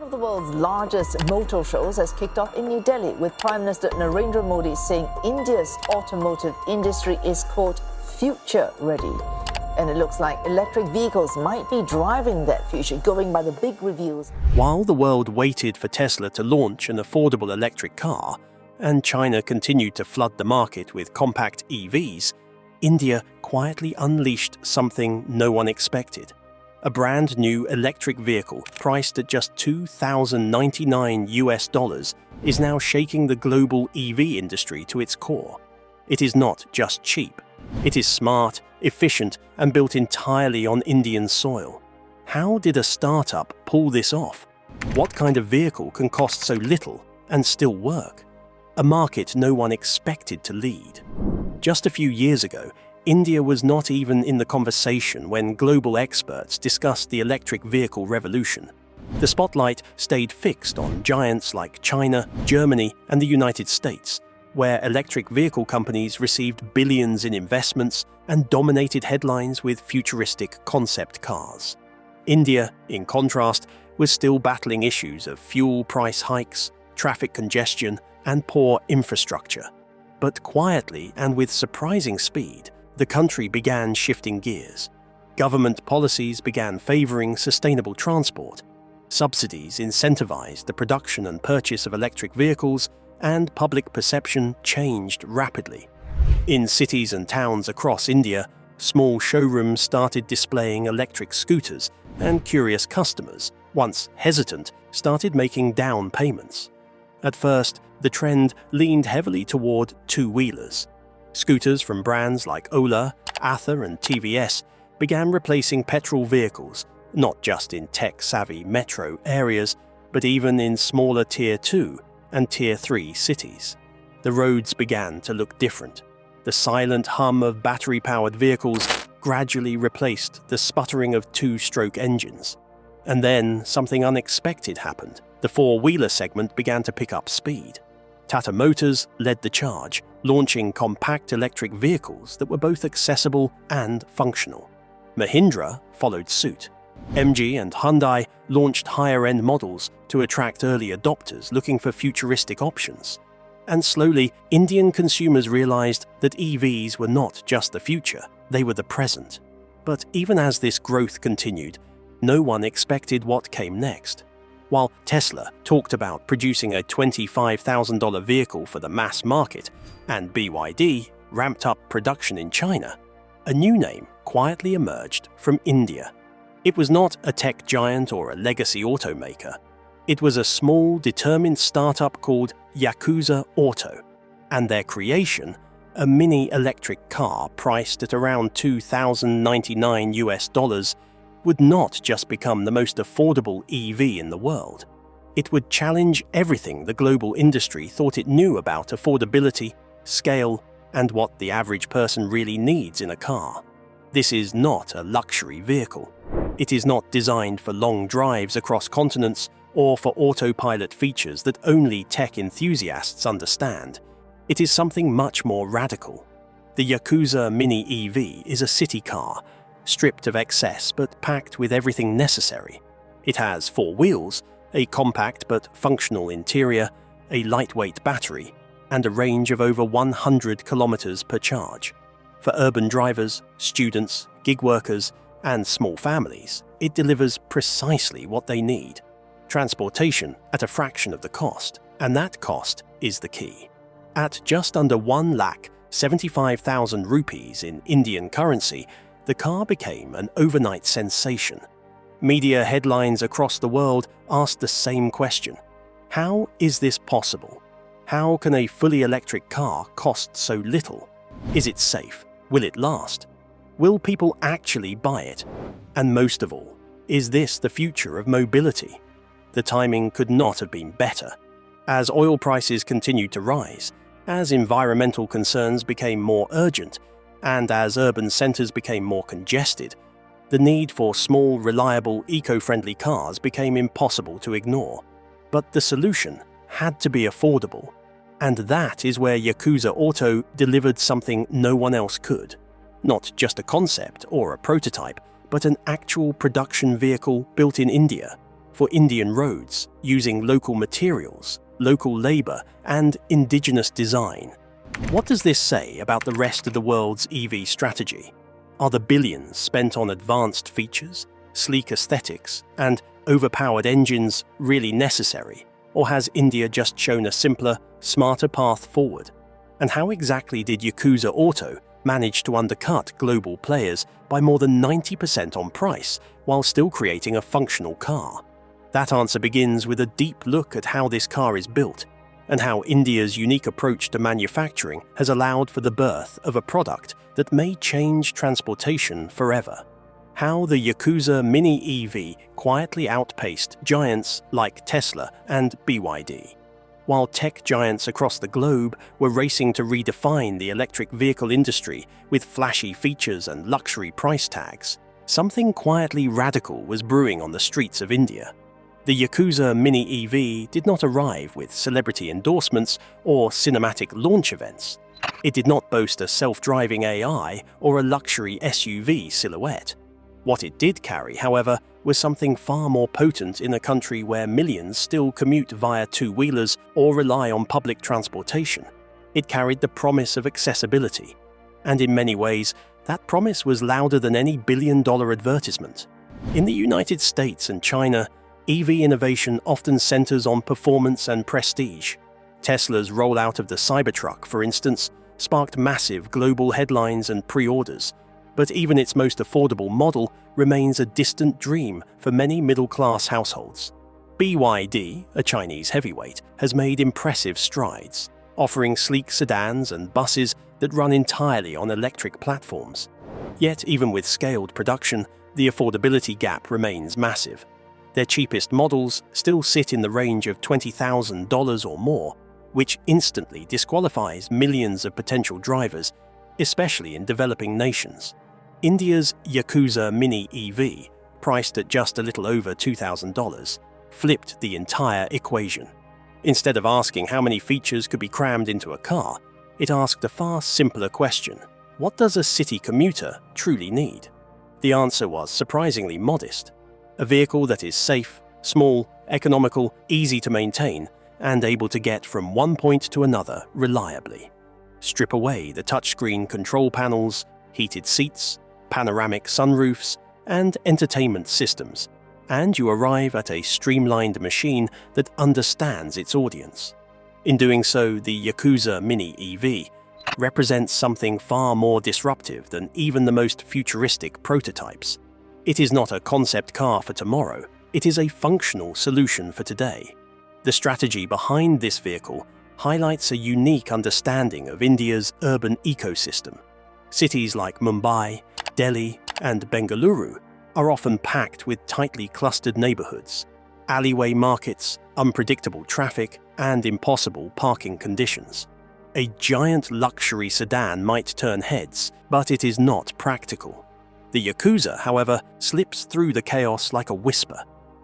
of the world's largest motor shows has kicked off in New Delhi, with Prime Minister Narendra Modi saying India's automotive industry is, quote, future ready. And it looks like electric vehicles might be driving that future, going by the big reviews. While the world waited for Tesla to launch an affordable electric car, and China continued to flood the market with compact EVs, India quietly unleashed something no one expected. A brand new electric vehicle priced at just $2,099 is now shaking the global EV industry to its core. It is not just cheap. It is smart, efficient, and built entirely on Indian soil. How did a startup pull this off? What kind of vehicle can cost so little and still work? A market no one expected to lead. Just a few years ago, India was not even in the conversation when global experts discussed the electric vehicle revolution. The spotlight stayed fixed on giants like China, Germany, and the United States, where electric vehicle companies received billions in investments and dominated headlines with futuristic concept cars. India, in contrast, was still battling issues of fuel price hikes, traffic congestion, and poor infrastructure. But quietly and with surprising speed, the country began shifting gears. Government policies began favoring sustainable transport. Subsidies incentivized the production and purchase of electric vehicles, and public perception changed rapidly. In cities and towns across India, small showrooms started displaying electric scooters, and curious customers, once hesitant, started making down payments. At first, the trend leaned heavily toward two-wheelers. Scooters from brands like Ola, Ather, and TVS began replacing petrol vehicles, not just in tech-savvy metro areas, but even in smaller Tier 2 and Tier 3 cities. The roads began to look different. The silent hum of battery-powered vehicles gradually replaced the sputtering of two-stroke engines. And then something unexpected happened. The four-wheeler segment began to pick up speed. Tata Motors led the charge, launching compact electric vehicles that were both accessible and functional. Mahindra followed suit. MG and Hyundai launched higher-end models to attract early adopters looking for futuristic options. And slowly, Indian consumers realized that EVs were not just the future, they were the present. But even as this growth continued, no one expected what came next. While Tesla talked about producing a $25,000 vehicle for the mass market, and BYD ramped up production in China, a new name quietly emerged from India. It was not a tech giant or a legacy automaker. It was a small, determined startup called Yakuza Auto, and their creation, a mini electric car priced at around $2,099, would not just become the most affordable EV in the world. It would challenge everything the global industry thought it knew about affordability, scale, and what the average person really needs in a car. This is not a luxury vehicle. It is not designed for long drives across continents or for autopilot features that only tech enthusiasts understand. It is something much more radical. The Yakuza Mini EV is a city car, stripped of excess but packed with everything necessary. It has four wheels, a compact but functional interior, a lightweight battery, and a range of over 100 kilometers per charge. For urban drivers, students, gig workers, and small families, it delivers precisely what they need. Transportation at a fraction of the cost, and that cost is the key. At just under 1,75,000 rupees in Indian currency, the car became an overnight sensation. Media headlines across the world asked the same question. How is this possible? How can a fully electric car cost so little? Is it safe? Will it last? Will people actually buy it? And most of all, is this the future of mobility? The timing could not have been better. As oil prices continued to rise, as environmental concerns became more urgent, and as urban centers became more congested, the need for small, reliable, eco-friendly cars became impossible to ignore. But the solution had to be affordable, and that is where Yakuza Auto delivered something no one else could. Not just a concept or a prototype, but an actual production vehicle built in India, for Indian roads using local materials, local labor, and indigenous design. What does this say about the rest of the world's EV strategy? Are the billions spent on advanced features, sleek aesthetics, and overpowered engines really necessary? Or has India just shown a simpler, smarter path forward? And how exactly did Yakuza Auto manage to undercut global players by more than 90% on price while still creating a functional car? That answer begins with a deep look at how this car is built and how India's unique approach to manufacturing has allowed for the birth of a product that may change transportation forever. How the Yakuza Mini EV quietly outpaced giants like Tesla and BYD. While tech giants across the globe were racing to redefine the electric vehicle industry with flashy features and luxury price tags, something quietly radical was brewing on the streets of India. The Yakuza Mini EV did not arrive with celebrity endorsements or cinematic launch events. It did not boast a self-driving AI or a luxury SUV silhouette. What it did carry, however, was something far more potent in a country where millions still commute via two-wheelers or rely on public transportation. It carried the promise of accessibility. And in many ways, that promise was louder than any billion-dollar advertisement. In the United States and China, EV innovation often centers on performance and prestige. Tesla's rollout of the Cybertruck, for instance, sparked massive global headlines and pre-orders. But even its most affordable model remains a distant dream for many middle-class households. BYD, a Chinese heavyweight, has made impressive strides, offering sleek sedans and buses that run entirely on electric platforms. Yet, even with scaled production, the affordability gap remains massive. Their cheapest models still sit in the range of $20,000 or more, which instantly disqualifies millions of potential drivers, especially in developing nations. India's Yakuza Mini EV, priced at just a little over $2,000, flipped the entire equation. Instead of asking how many features could be crammed into a car, it asked a far simpler question: what does a city commuter truly need? The answer was surprisingly modest: a vehicle that is safe, small, economical, easy to maintain, and able to get from one point to another reliably. Strip away the touchscreen control panels, heated seats, panoramic sunroofs, and entertainment systems, and you arrive at a streamlined machine that understands its audience. In doing so, the Yakuza Mini EV represents something far more disruptive than even the most futuristic prototypes. It is not a concept car for tomorrow, it is a functional solution for today. The strategy behind this vehicle highlights a unique understanding of India's urban ecosystem. Cities like Mumbai, Delhi, and Bengaluru are often packed with tightly clustered neighborhoods, alleyway markets, unpredictable traffic, and impossible parking conditions. A giant luxury sedan might turn heads, but it is not practical. The Yakuza, however, slips through the chaos like a whisper.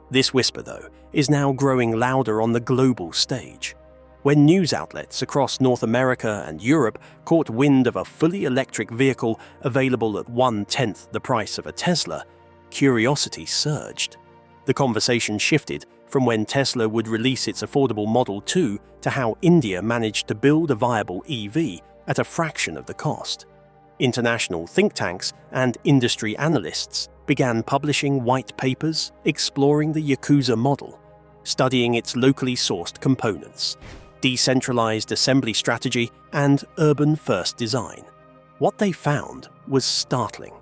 This whisper, though, is now growing louder on the global stage. When news outlets across North America and Europe caught wind of a fully electric vehicle available at 1/10 the price of a Tesla, curiosity surged. The conversation shifted from when Tesla would release its affordable Model 2 to how India managed to build a viable EV at a fraction of the cost. International think tanks and industry analysts began publishing white papers exploring the Yakuza model, studying its locally sourced components, decentralized assembly strategy, and urban-first design. What they found was startling.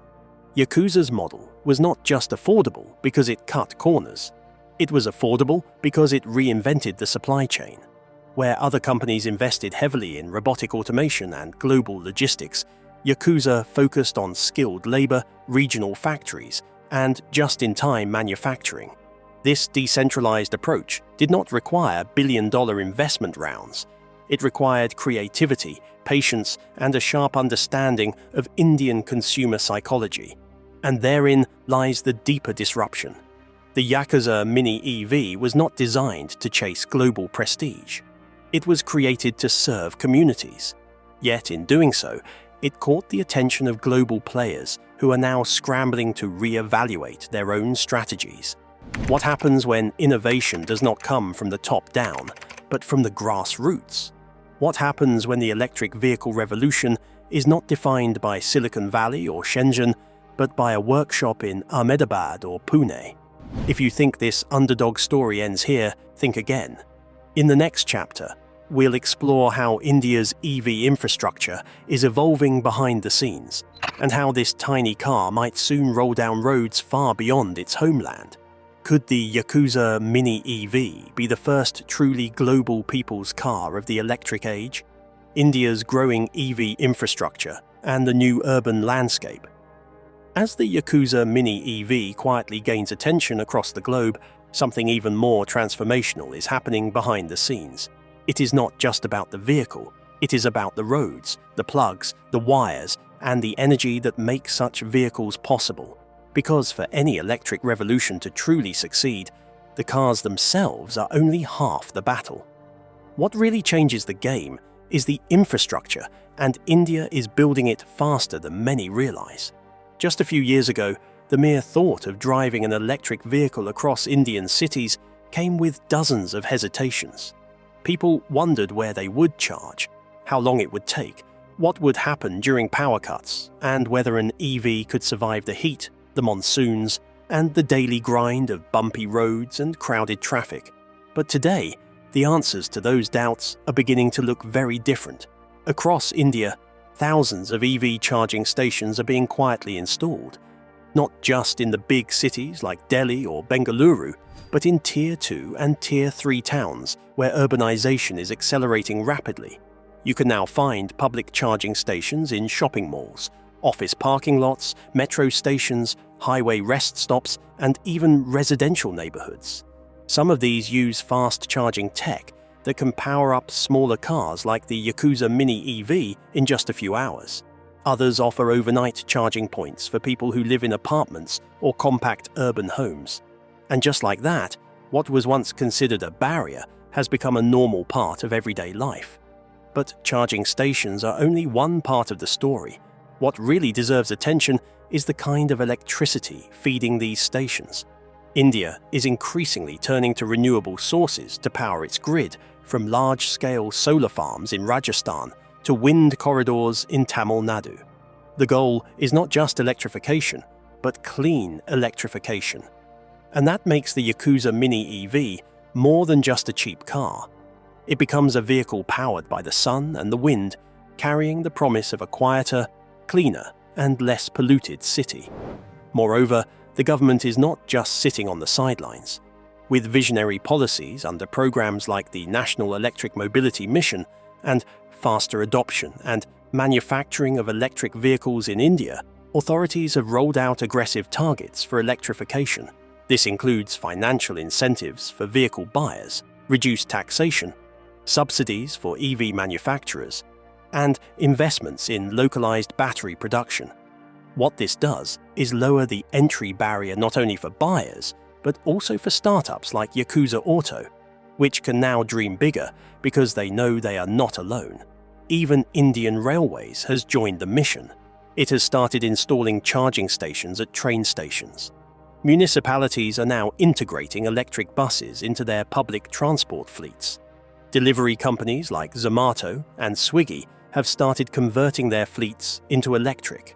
Yakuza's model was not just affordable because it cut corners. It was affordable because it reinvented the supply chain. Where other companies invested heavily in robotic automation and global logistics, Yakuza focused on skilled labor, regional factories, and just-in-time manufacturing. This decentralized approach did not require billion-dollar investment rounds. It required creativity, patience, and a sharp understanding of Indian consumer psychology. And therein lies the deeper disruption. The Yakuza Mini EV was not designed to chase global prestige. It was created to serve communities. Yet in doing so, it caught the attention of global players who are now scrambling to re-evaluate their own strategies. What happens when innovation does not come from the top down, but from the grassroots? What happens when the electric vehicle revolution is not defined by Silicon Valley or Shenzhen, but by a workshop in Ahmedabad or Pune? If you think this underdog story ends here, think again. In the next chapter, we'll explore how India's EV infrastructure is evolving behind the scenes, and how this tiny car might soon roll down roads far beyond its homeland. Could the Yakuza Mini EV be the first truly global people's car of the electric age? India's growing EV infrastructure and the new urban landscape. As the Yakuza Mini EV quietly gains attention across the globe, something even more transformational is happening behind the scenes. It is not just about the vehicle, it is about the roads, the plugs, the wires, and the energy that makes such vehicles possible. Because for any electric revolution to truly succeed, the cars themselves are only half the battle. What really changes the game is the infrastructure, and India is building it faster than many realize. Just a few years ago, the mere thought of driving an electric vehicle across Indian cities came with dozens of hesitations. People wondered where they would charge, how long it would take, what would happen during power cuts, and whether an EV could survive the heat, the monsoons, and the daily grind of bumpy roads and crowded traffic. But today, the answers to those doubts are beginning to look very different. Across India, thousands of EV charging stations are being quietly installed, not just in the big cities like Delhi or Bengaluru, but in Tier 2 and Tier 3 towns where urbanization is accelerating rapidly. You can now find public charging stations in shopping malls, office parking lots, metro stations, highway rest stops, and even residential neighborhoods. Some of these use fast-charging tech that can power up smaller cars like the Yakuza Mini EV in just a few hours. Others offer overnight charging points for people who live in apartments or compact urban homes. And just like that, what was once considered a barrier has become a normal part of everyday life. But charging stations are only one part of the story. What really deserves attention is the kind of electricity feeding these stations. India is increasingly turning to renewable sources to power its grid, from large-scale solar farms in Rajasthan to wind corridors in Tamil Nadu. The goal is not just electrification, but clean electrification. And that makes the Yakuza Mini EV more than just a cheap car. It becomes a vehicle powered by the sun and the wind, carrying the promise of a quieter, cleaner, and less polluted city. Moreover, the government is not just sitting on the sidelines. With visionary policies under programs like the National Electric Mobility Mission and faster adoption and manufacturing of electric vehicles in India, authorities have rolled out aggressive targets for electrification. This includes financial incentives for vehicle buyers, reduced taxation, subsidies for EV manufacturers, and investments in localized battery production. What this does is lower the entry barrier not only for buyers, but also for startups like Yakuza Auto, which can now dream bigger because they know they are not alone. Even Indian Railways has joined the mission. It has started installing charging stations at train stations. Municipalities are now integrating electric buses into their public transport fleets. Delivery companies like Zomato and Swiggy have started converting their fleets into electric.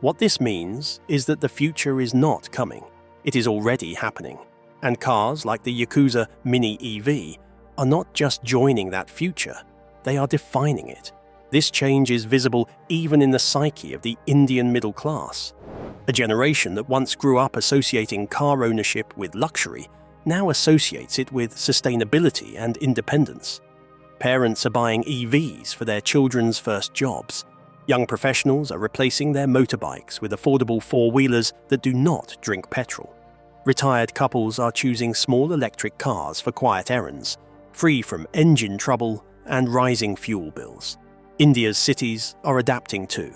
What this means is that the future is not coming. It is already happening. And cars like the Yakuza Mini EV are not just joining that future, they are defining it. This change is visible even in the psyche of the Indian middle class. A generation that once grew up associating car ownership with luxury now associates it with sustainability and independence. Parents are buying EVs for their children's first jobs. Young professionals are replacing their motorbikes with affordable four-wheelers that do not drink petrol. Retired couples are choosing small electric cars for quiet errands, free from engine trouble and rising fuel bills. India's cities are adapting too.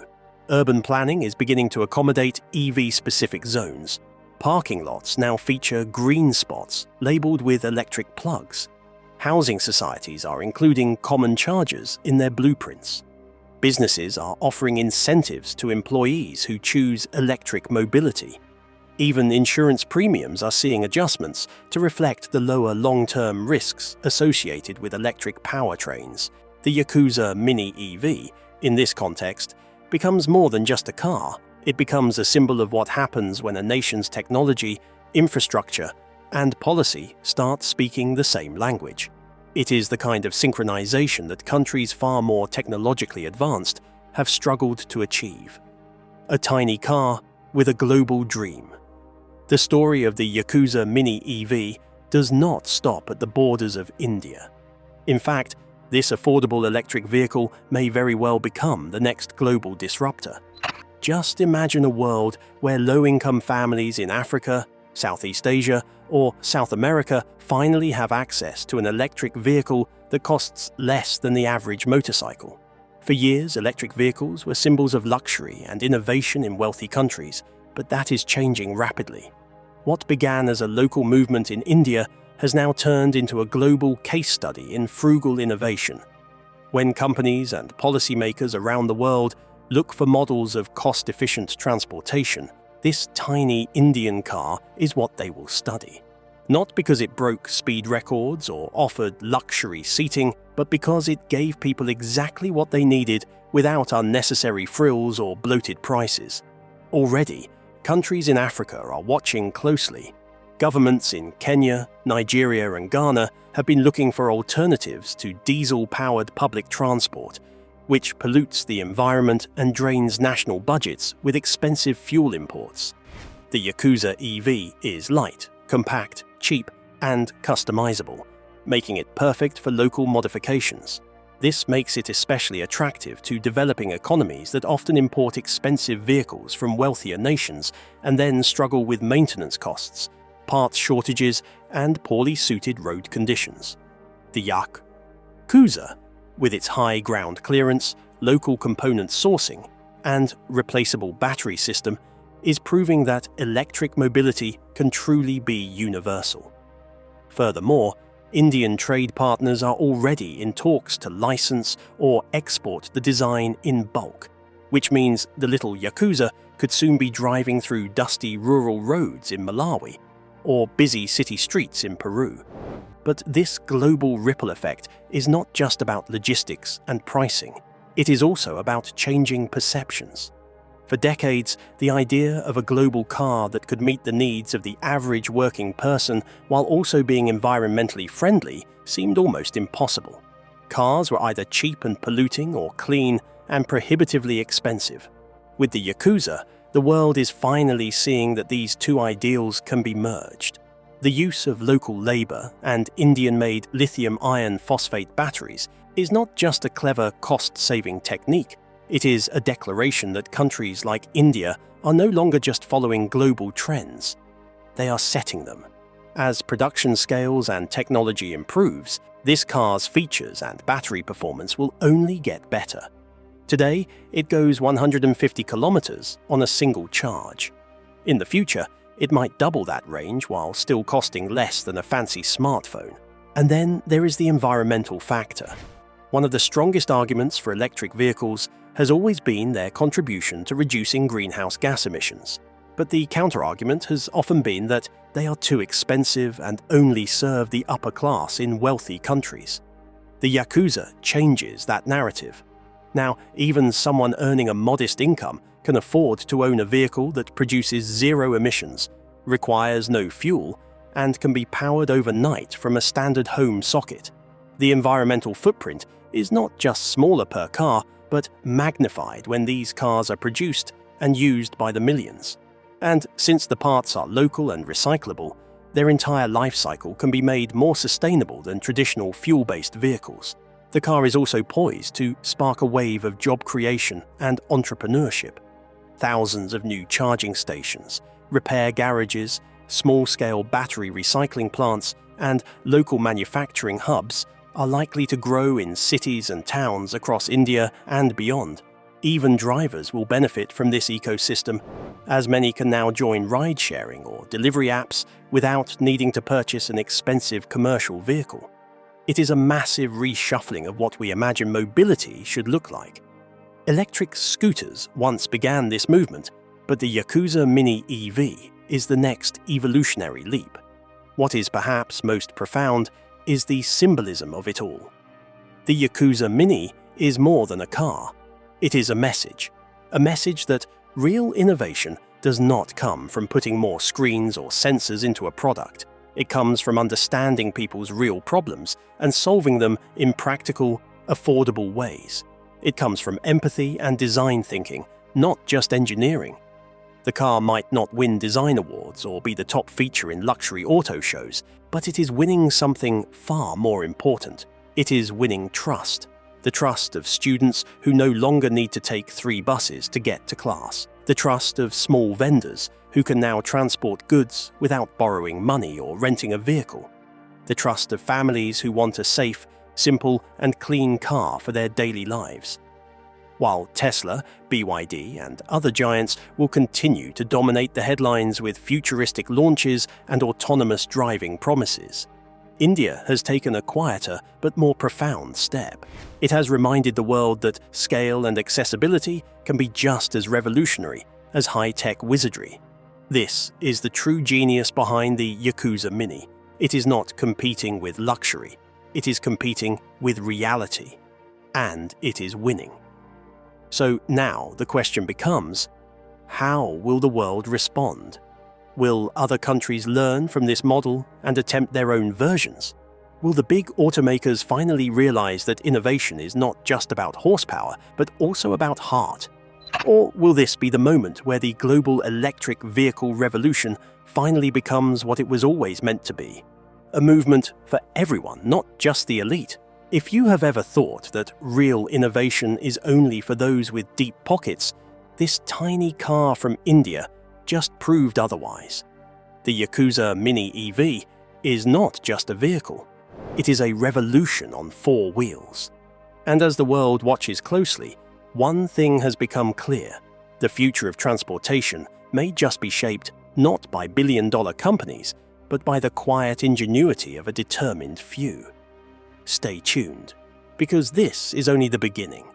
Urban planning is beginning to accommodate EV-specific zones. Parking lots now feature green spots labeled with electric plugs. Housing societies are including common chargers in their blueprints. Businesses are offering incentives to employees who choose electric mobility. Even insurance premiums are seeing adjustments to reflect the lower long-term risks associated with electric powertrains. The Yakuza Mini EV, in this context, becomes more than just a car. It becomes a symbol of what happens when a nation's technology, infrastructure, and policy start speaking the same language. It is the kind of synchronization that countries far more technologically advanced have struggled to achieve. A tiny car with a global dream. The story of the Yakuza Mini EV does not stop at the borders of India. In fact, this affordable electric vehicle may very well become the next global disruptor. Just imagine a world where low-income families in Africa, Southeast Asia, or South America finally have access to an electric vehicle that costs less than the average motorcycle. For years, electric vehicles were symbols of luxury and innovation in wealthy countries, but that is changing rapidly. What began as a local movement in India has now turned into a global case study in frugal innovation. When companies and policymakers around the world look for models of cost-efficient transportation, this tiny Indian car is what they will study. Not because it broke speed records or offered luxury seating, but because it gave people exactly what they needed without unnecessary frills or bloated prices. Already, countries in Africa are watching closely. Governments in Kenya, Nigeria, and Ghana have been looking for alternatives to diesel-powered public transport, which pollutes the environment and drains national budgets with expensive fuel imports. The Yakuza EV is light, compact, cheap, and customizable, making it perfect for local modifications. This makes it especially attractive to developing economies that often import expensive vehicles from wealthier nations and then struggle with maintenance costs, parts shortages, and poorly suited road conditions. The Yakuza, with its high ground clearance, local component sourcing, and replaceable battery system, is proving that electric mobility can truly be universal. Furthermore, Indian trade partners are already in talks to license or export the design in bulk, which means the little Yakuza could soon be driving through dusty rural roads in Malawi or busy city streets in Peru. But this global ripple effect is not just about logistics and pricing. It is also about changing perceptions. For decades, the idea of a global car that could meet the needs of the average working person while also being environmentally friendly seemed almost impossible. Cars were either cheap and polluting or clean and prohibitively expensive. With the Yakuza, the world is finally seeing that these two ideals can be merged. The use of local labor and Indian-made lithium iron phosphate batteries is not just a clever cost-saving technique. It is a declaration that countries like India are no longer just following global trends. They are setting them. As production scales and technology improves, this car's features and battery performance will only get better. Today, it goes 150 kilometers on a single charge. In the future, it might double that range while still costing less than a fancy smartphone. And then there is the environmental factor. One of the strongest arguments for electric vehicles has always been their contribution to reducing greenhouse gas emissions. But the counter-argument has often been that they are too expensive and only serve the upper class in wealthy countries. The Yakuza changes that narrative. Now, even someone earning a modest income can afford to own a vehicle that produces zero emissions, requires no fuel, and can be powered overnight from a standard home socket. The environmental footprint is not just smaller per car, but magnified when these cars are produced and used by the millions. And since the parts are local and recyclable, their entire life cycle can be made more sustainable than traditional fuel-based vehicles. The car is also poised to spark a wave of job creation and entrepreneurship. Thousands of new charging stations, repair garages, small-scale battery recycling plants, and local manufacturing hubs are likely to grow in cities and towns across India and beyond. Even drivers will benefit from this ecosystem, as many can now join ride-sharing or delivery apps without needing to purchase an expensive commercial vehicle. It is a massive reshuffling of what we imagine mobility should look like. Electric scooters once began this movement, but the Yakuza Mini EV is the next evolutionary leap. What is perhaps most profound is the symbolism of it all. The Yakuza Mini is more than a car. It is a message that real innovation does not come from putting more screens or sensors into a product. It comes from understanding people's real problems and solving them in practical, affordable ways. It comes from empathy and design thinking, not just engineering. The car might not win design awards or be the top feature in luxury auto shows, but it is winning something far more important. It is winning trust. The trust of students who no longer need to take 3 buses to get to class. The trust of small vendors who can now transport goods without borrowing money or renting a vehicle. The trust of families who want a safe, simple, and clean car for their daily lives. While Tesla, BYD, and other giants will continue to dominate the headlines with futuristic launches and autonomous driving promises, India has taken a quieter but more profound step. It has reminded the world that scale and accessibility can be just as revolutionary as high-tech wizardry. This is the true genius behind the Yakuza Mini. It is not competing with luxury. It is competing with reality. And it is winning. So now the question becomes, how will the world respond? Will other countries learn from this model and attempt their own versions? Will the big automakers finally realize that innovation is not just about horsepower, but also about heart? Or will this be the moment where the global electric vehicle revolution finally becomes what it was always meant to be? A movement for everyone, not just the elite. If you have ever thought that real innovation is only for those with deep pockets, this tiny car from India just proved otherwise. The Yakuza Mini EV is not just a vehicle. It is a revolution on 4 wheels. And as the world watches closely, one thing has become clear. The future of transportation may just be shaped not by billion-dollar companies, but by the quiet ingenuity of a determined few. Stay tuned, because this is only the beginning.